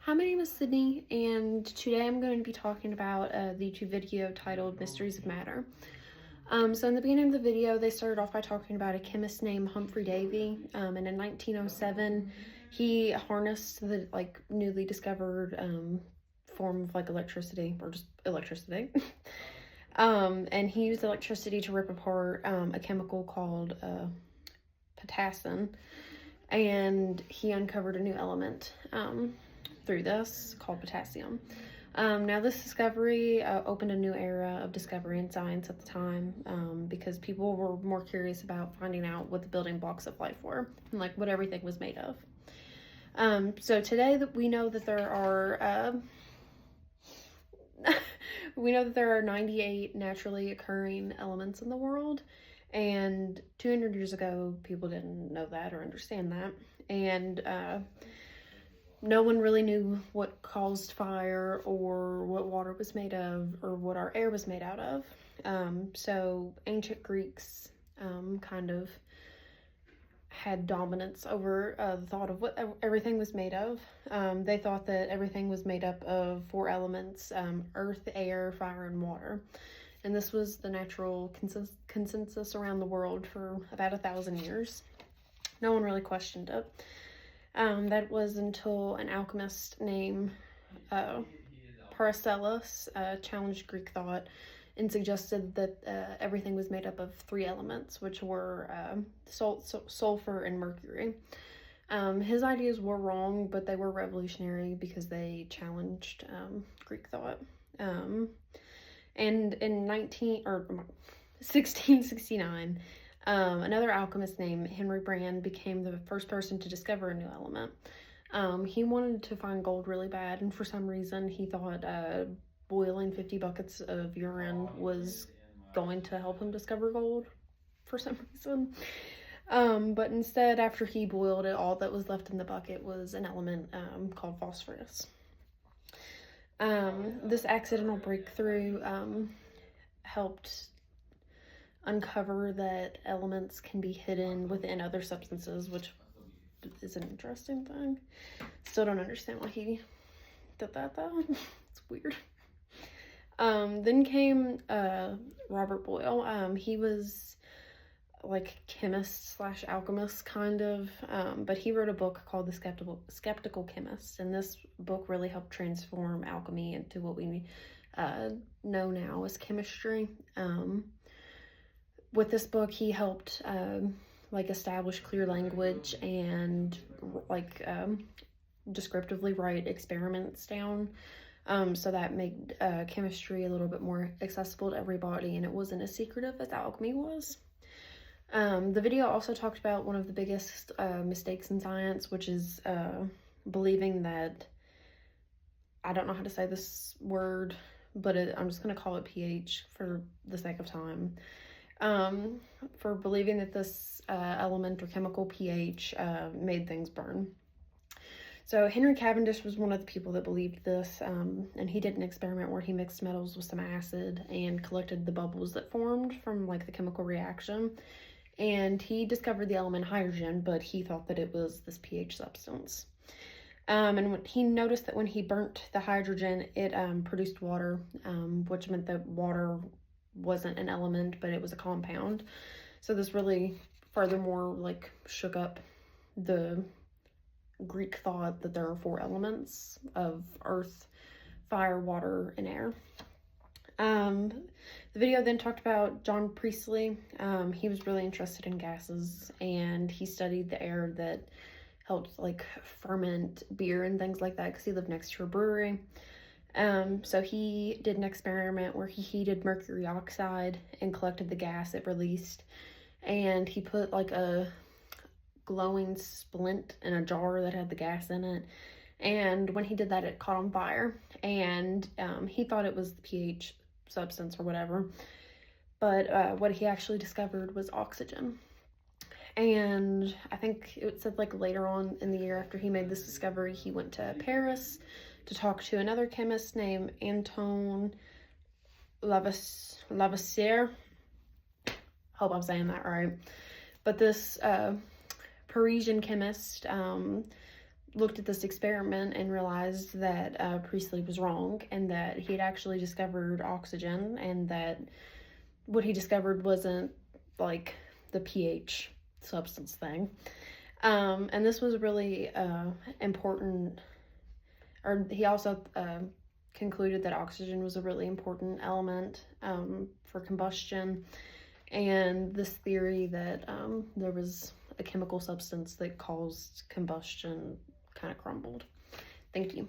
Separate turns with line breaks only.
Hi, my name is Sydney, and today I'm going to be talking about the YouTube video titled Mysteries of Matter. So in the beginning of the video, they started off by talking about a chemist named Humphrey Davy, and in 1907, he harnessed the newly discovered form of electricity, or just electricity. And he used electricity to rip apart a chemical called potassium, and he uncovered a new element through this called potassium. Now this discovery opened a new era of discovery in science at the time, because people were more curious about finding out what the building blocks of life were and what everything was made of. So today that we know that there are 98 naturally occurring elements in the world, and 200 years ago people didn't know that or understand that, and no one really knew what caused fire or what water was made of or what our air was made out of. So ancient Greeks kind of had dominance over the thought of what everything was made of. They thought that everything was made up of 4 elements: earth, air, fire, and water. And this was the natural consensus around the world for about 1,000 years. No one really questioned it. That was until an alchemist named Paracelsus challenged Greek thought and suggested that everything was made up of 3 elements, which were sulfur, and mercury. His ideas were wrong, but they were revolutionary because they challenged Greek thought. And in 1669, another alchemist named Henry Brand became the first person to discover a new element. He wanted to find gold really bad, and for some reason he thought boiling 50 buckets of urine was going to help him discover gold for some reason. But instead, after he boiled it, all that was left in the bucket was an element called phosphorus. This accidental breakthrough helped uncover that elements can be hidden within other substances, which is an interesting thing. Still don't understand why he did that though. It's weird. Then came Robert Boyle. He was chemist / alchemist kind of, but he wrote a book called The Skeptical Chemist, and this book really helped transform alchemy into what we know now as chemistry. With this book, he helped establish clear language and descriptively write experiments down, so that made chemistry a little bit more accessible to everybody, and it wasn't as secretive as alchemy was. The video also talked about one of the biggest mistakes in science, which is believing that, I don't know how to say this word, but I'm just going to call it pH for the sake of time. For believing that this element or chemical pH made things burn. So Henry Cavendish was one of the people that believed this, and he did an experiment where he mixed metals with some acid and collected the bubbles that formed from the chemical reaction, and he discovered the element hydrogen, but he thought that it was this pH substance. And he noticed that when he burnt the hydrogen, it produced water, which meant that water wasn't an element, but it was a compound. So this really furthermore shook up the Greek thought that there are 4 elements of earth, fire, water, and air. The video then talked about John Priestley. He was really interested in gases, and he studied the air that helped ferment beer and things like that because he lived next to a brewery. So he did an experiment where he heated mercury oxide and collected the gas it released, and he put a glowing splint in a jar that had the gas in it, and when he did that, it caught on fire, and he thought it was the pH substance or whatever, but what he actually discovered was oxygen. And I think it said later on in the year after he made this discovery, he went to Paris to talk to another chemist named Antoine Lavoisier. Hope I'm saying that right. But this Parisian chemist looked at this experiment and realized that Priestley was wrong, and that he had actually discovered oxygen, and that what he discovered wasn't like the pH substance thing. And this was really important, or he also concluded that oxygen was a really important element for combustion, and this theory that there was a chemical substance that caused combustion kind of crumbled. Thank you.